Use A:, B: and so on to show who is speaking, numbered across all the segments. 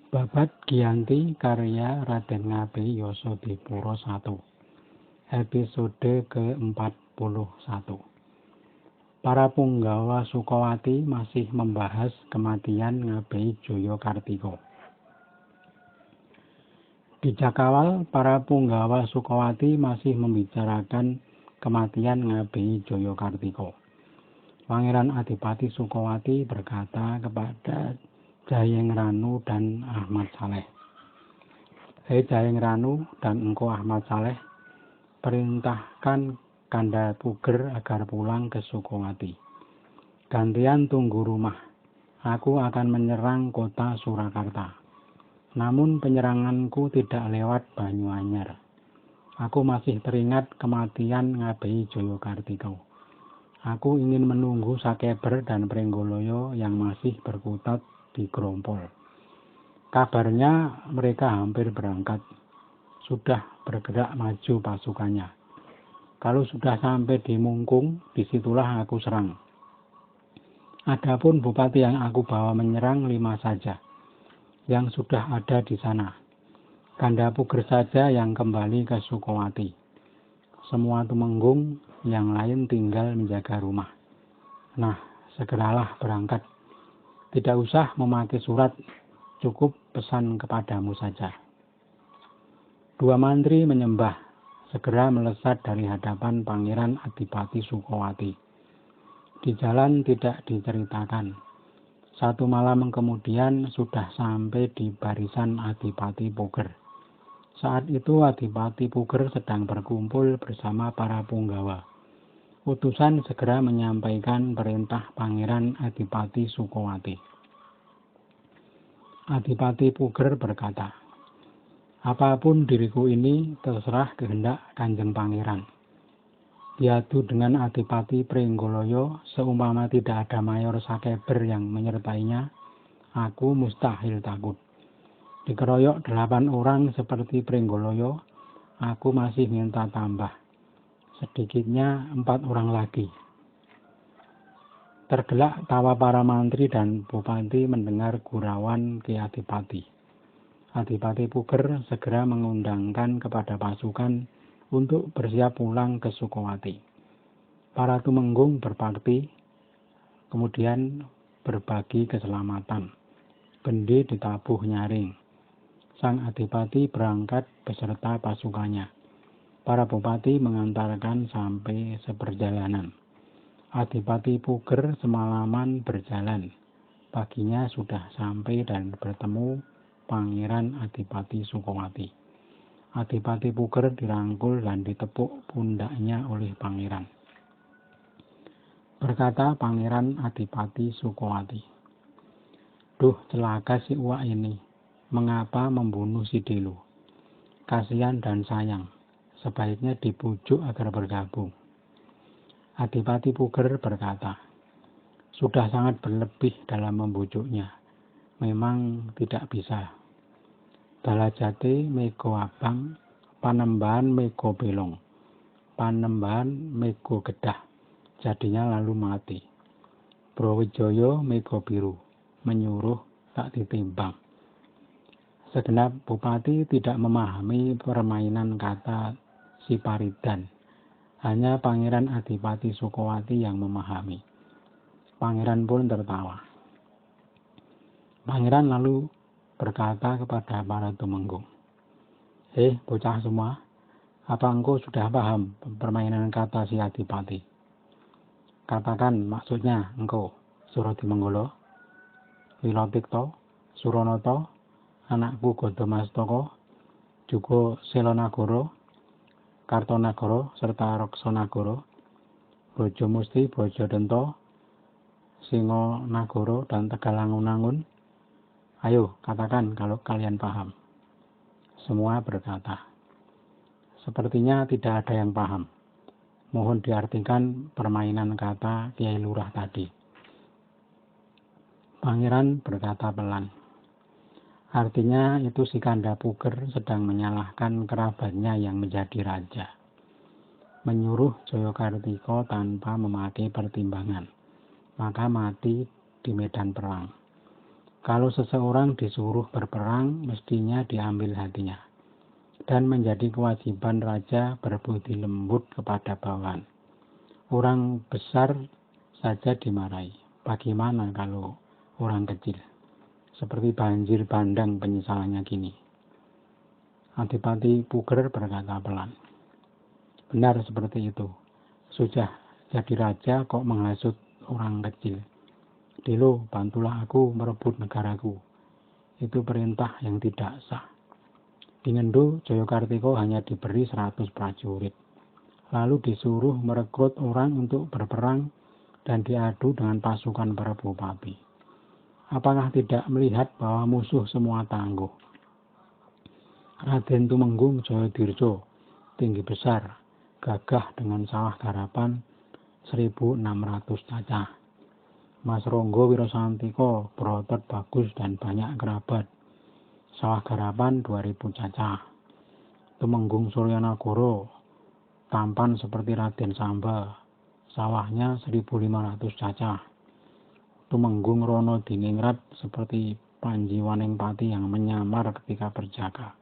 A: Babad Giyanti karya Raden Ngabei Yasadipura 1. Episode ke-41. Para punggawa Sukawati masih membahas kematian Ngabei Jayakartika. Di Jakawal, para punggawa Sukawati masih membicarakan kematian Ngabei Jayakartika. Pangeran Adipati Sukawati berkata kepada Jayengranu dan Ahmad Saleh, "Hei Jayengranu dan engkau Ahmad Saleh, perintahkan Kanda Puger agar pulang ke Sukawati. Gantian tunggu rumah. Aku akan menyerang kota Surakarta. Namun penyeranganku tidak lewat Banyuanyar. Aku masih teringat kematian Ngabei Jayakartika. Aku ingin menunggu Sakeber dan Prenggoloyo yang masih berkutat di Grompol. Kabarnya mereka hampir berangkat. Sudah bergerak maju pasukannya. Kalau sudah sampai di Mungkung, disitulah aku serang. Adapun bupati yang aku bawa menyerang 5 saja, yang sudah ada di sana. Kanda Puger saja yang kembali ke Sukawati. Semua Tumenggung yang lain tinggal menjaga rumah. Nah, segeralah berangkat. Tidak usah memakai surat, cukup pesan kepadamu saja." Dua mantri menyembah, segera melesat dari hadapan Pangeran Adipati Sukawati. Di jalan tidak diceritakan. 1 malam kemudian sudah sampai di barisan Adipati Puger. Saat itu Adipati Puger sedang berkumpul bersama para punggawa. Utusan segera menyampaikan perintah Pangeran Adipati Sukawati. Adipati Puger berkata, "Apapun diriku ini terserah kehendak Kanjeng Pangeran. Diadu dengan Adipati Prenggoloyo, seumpama tidak ada Mayor Sakeber yang menyertainya, aku mustahil takut. Dikeroyok 8 orang seperti Prenggoloyo, aku masih minta tambah. Sedikitnya 4 orang lagi." Tergelak tawa para mantri dan bupati mendengar gurauan Ki Adipati. Adipati Puger segera mengundangkan kepada pasukan untuk bersiap pulang ke Sukawati. Para Tumenggung berpakti, kemudian berbagi keselamatan. Bendi ditabuh nyaring. Sang Adipati berangkat beserta pasukannya. Para bupati mengantarkan sampai seperjalanan. Adipati Puger semalaman berjalan. Paginya sudah sampai dan bertemu Pangeran Adipati Sukawati. Adipati Puger dirangkul dan ditepuk pundaknya oleh pangeran. Berkata Pangeran Adipati Sukawati, "Duh, celaka si Uwak ini. Mengapa membunuh si Delu? Kasihan dan sayang. Sebaiknya dibujuk agar bergabung." Adipati Puger berkata, "Sudah sangat berlebih dalam membujuknya. Memang tidak bisa. Balajate mego abang, Panembahan mego belong, Panembahan mego gedah, jadinya lalu mati. Brawijaya mego biru, menyuruh tak ditimbang." Segenap bupati tidak memahami permainan kata si Paridan. Hanya Pangeran Adipati Sukawati yang memahami. Pangeran pun tertawa. Pangeran lalu berkata kepada para Tumenggung, bocah semua, apa engkau sudah paham permainan kata si Adipati? Katakan maksudnya engkau, Suratimanggala, Wilotikta, Suranata, anakku Godamastaka, juga Selonagara, Kartonagara, serta Raksanagara, Brajamusti, Brajadenta, Singonagara, dan Tegalangun-angun. Ayo, katakan kalau kalian paham." Semua berkata, "Sepertinya tidak ada yang paham. Mohon diartikan permainan kata Kiai Lurah tadi." Pangeran berkata pelan, "Artinya itu si Kanda Puger sedang menyalahkan kerabatnya yang menjadi raja. Menyuruh Jayakartika tanpa memakai pertimbangan, maka mati di medan perang. Kalau seseorang disuruh berperang, mestinya diambil hatinya. Dan menjadi kewajiban raja berbudi lembut kepada bawahan. Orang besar saja dimarahi. Bagaimana kalau orang kecil? Seperti banjir bandang penyesalannya kini. Adipati Puger berkata pelan. Benar seperti itu. Sudah jadi raja kok menghasut orang kecil. Dilo, bantulah aku merebut negaraku. Itu perintah yang tidak sah. Di Ngendo, Jayakartiko hanya diberi 100 prajurit. Lalu disuruh merekrut orang untuk berperang dan diadu dengan pasukan para bupati. Apakah tidak melihat bahwa musuh semua tangguh? Raden Tumenggung Jayadirjo, tinggi besar, gagah dengan sawah garapan 1.600 cacah. Mas Ronggo Wirosantiko berotot bagus dan banyak kerabat. Sawah garapan 2.000 cacah. Tumenggung Suryanagara tampan seperti Raden Samba. Sawahnya 1.500 cacah. Tumenggung Rono Diningrat seperti Panji Wanengpati yang menyamar ketika berjaga.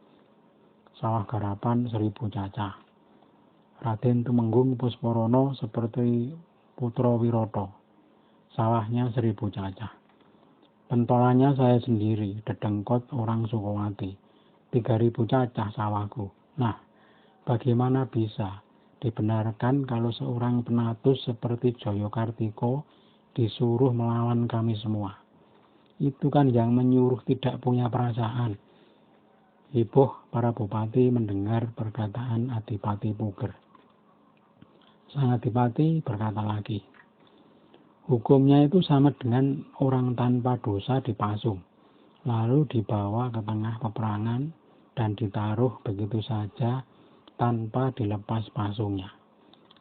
A: Sawah garapan 1.000 cacah. Raden Tumenggung Pusporono seperti Putra Wiroto. Sawahnya 1.000 cacah. Pentolannya saya sendiri, Dedengkot orang Sukowati. 3.000 cacah sawahku. Nah, bagaimana bisa dibenarkan kalau seorang penatus seperti Jayakartiko disuruh melawan kami semua? Itu kan yang menyuruh tidak punya perasaan. Heboh para bupati mendengar perkataan Adipati Puger. Sang Adipati berkata lagi, hukumnya itu sama dengan orang tanpa dosa dipasung, lalu dibawa ke tengah peperangan dan ditaruh begitu saja tanpa dilepas pasungnya,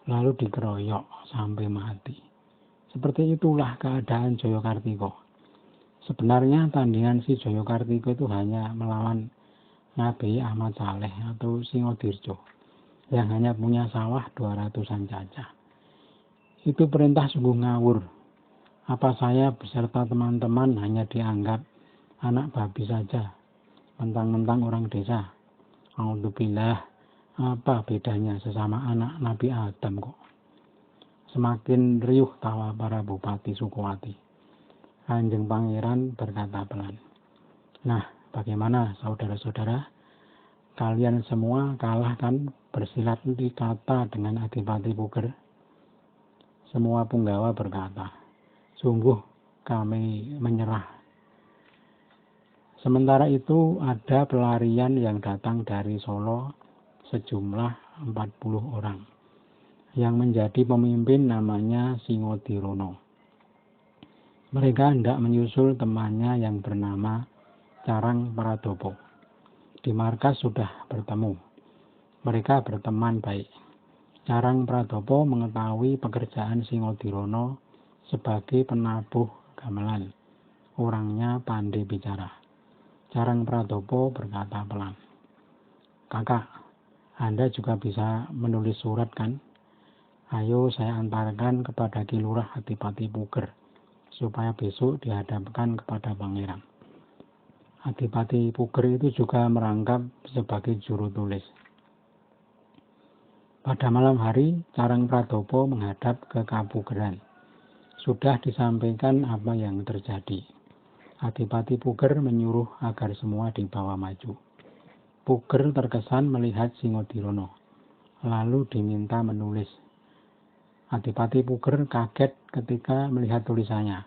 A: lalu dikeroyok sampai mati. Seperti itulah keadaan Jayakartiko. Sebenarnya tandingan si Jayakartiko itu hanya melawan Nabi Ahmad Saleh atau Singodirjo yang hanya punya sawah 200-an cacah. Itu perintah sungguh ngawur. Apa saya beserta teman-teman hanya dianggap anak babi saja, mentang-mentang orang desa? Alhamdulillah, apa bedanya sesama anak Nabi Adam kok? Semakin riuh tawa para bupati Sukowati. Kanjeng Pangeran berkata pelan. Nah, bagaimana saudara-saudara? Kalian semua kalah kan bersilat di kata dengan Adipati Puger? Semua punggawa berkata, sungguh kami menyerah. Sementara itu ada pelarian yang datang dari Solo sejumlah 40 orang. Yang menjadi pemimpin namanya Singodirono. Mereka hendak menyusul temannya yang bernama Carang Pradopo. Di markas sudah bertemu. Mereka berteman baik. Carang Pradopo mengetahui pekerjaan Singodirono sebagai penabuh gamelan. Orangnya pandai bicara. Carang Pradopo berkata pelan. Kakak, Anda juga bisa menulis surat kan? Ayo saya antarkan kepada Ki Lurah Adipati Puger, supaya besok dihadapkan kepada pangeran. Adipati Puger itu juga merangkap sebagai juru tulis. Pada malam hari, Carang Pradopo menghadap ke Kapugeran. Sudah disampaikan apa yang terjadi. Adipati Puger menyuruh agar semua dibawa maju. Puger terkesan melihat Singodirono, lalu diminta menulis. Adipati Puger kaget ketika melihat tulisannya,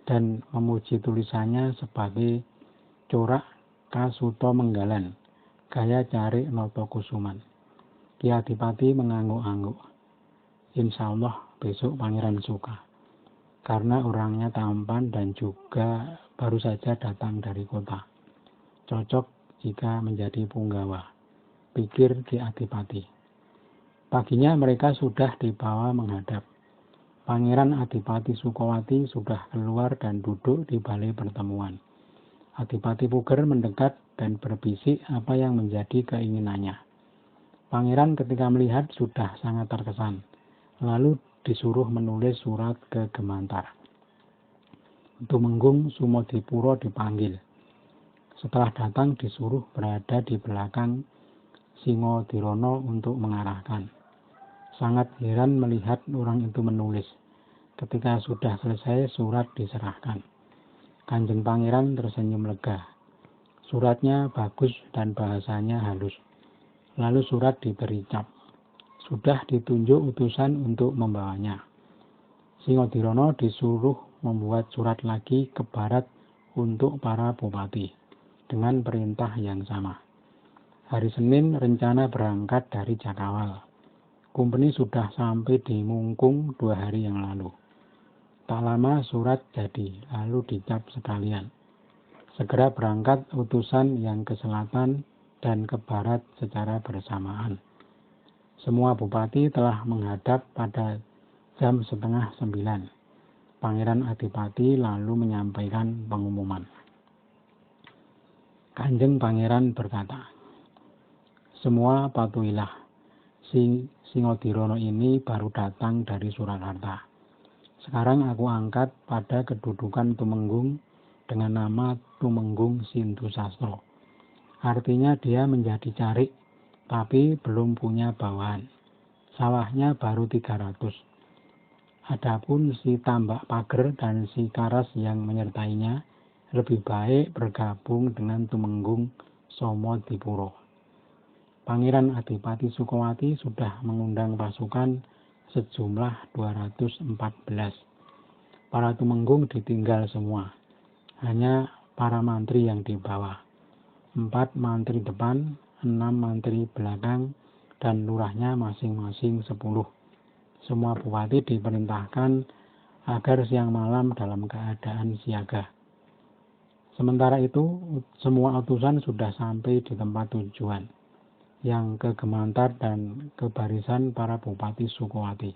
A: dan memuji tulisannya sebagai corak Kasuto Menggalan, gaya Cari Noto Kusuman. Ki Adipati mengangguk-angguk. Insya Allah besok pangeran suka. Karena orangnya tampan dan juga baru saja datang dari kota. Cocok jika menjadi punggawa, pikir Ki Adipati. Paginya mereka sudah dibawa menghadap. Pangeran Adipati Sukowati sudah keluar dan duduk di balai pertemuan. Adipati Puger mendekat dan berbisik apa yang menjadi keinginannya. Pangeran ketika melihat sudah sangat terkesan, lalu disuruh menulis surat ke Gemantar. Tumenggung Sumodipuro dipanggil. Setelah datang disuruh berada di belakang Singodirana untuk mengarahkan. Sangat heran melihat orang itu menulis. Ketika sudah selesai surat diserahkan. Kanjeng Pangeran tersenyum lega. Suratnya bagus dan bahasanya halus. Lalu surat diberi cap. Sudah ditunjuk utusan untuk membawanya. Singodirana disuruh membuat surat lagi ke barat untuk para bupati dengan perintah yang sama. Hari Senin rencana berangkat dari Jakawal. Kumpeni sudah sampai di Mungkung 2 hari yang lalu. Tak lama surat jadi, lalu dicap sekalian. Segera berangkat utusan yang ke selatan dan ke barat secara bersamaan. Semua bupati telah menghadap pada jam 8:30. Pangeran Adipati lalu menyampaikan pengumuman. Kanjeng Pangeran berkata, semua patuhilah. Singodirana ini baru datang dari Surakarta. Sekarang aku angkat pada kedudukan Tumenggung dengan nama Tumenggung Sintusastro. Artinya dia menjadi carik, tapi belum punya bawahan. Sawahnya baru 300. Adapun si Tambak Pager dan si Karas yang menyertainya lebih baik bergabung dengan Tumenggung Somodipuro. Pangeran Adipati Sukowati sudah mengundang pasukan sejumlah 214. Para Tumenggung ditinggal semua. Hanya para mantri yang dibawa. 4 mantri depan, 6 mantri belakang, dan lurahnya masing-masing 10. Semua bupati diperintahkan agar siang malam dalam keadaan siaga. Sementara itu, semua utusan sudah sampai di tempat tujuan, yang ke Gemantar dan ke barisan para bupati Sukowati.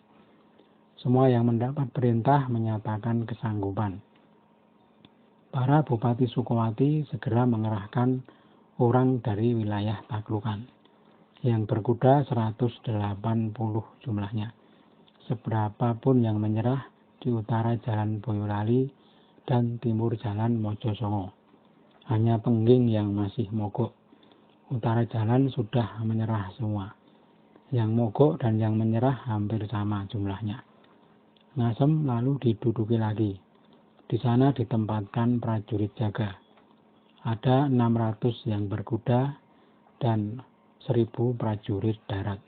A: Semua yang mendapat perintah menyatakan kesanggupan. Para bupati Sukowati segera mengerahkan orang dari wilayah taklukan, yang berkuda 180 jumlahnya. Seberapapun yang menyerah di utara jalan Boyolali dan timur jalan Mojosongo. Hanya Pengging yang masih mogok. Utara jalan sudah menyerah semua. Yang mogok dan yang menyerah hampir sama jumlahnya. Ngasem lalu diduduki lagi. Di sana ditempatkan prajurit jaga. Ada 600 yang berkuda dan 1000 prajurit darat.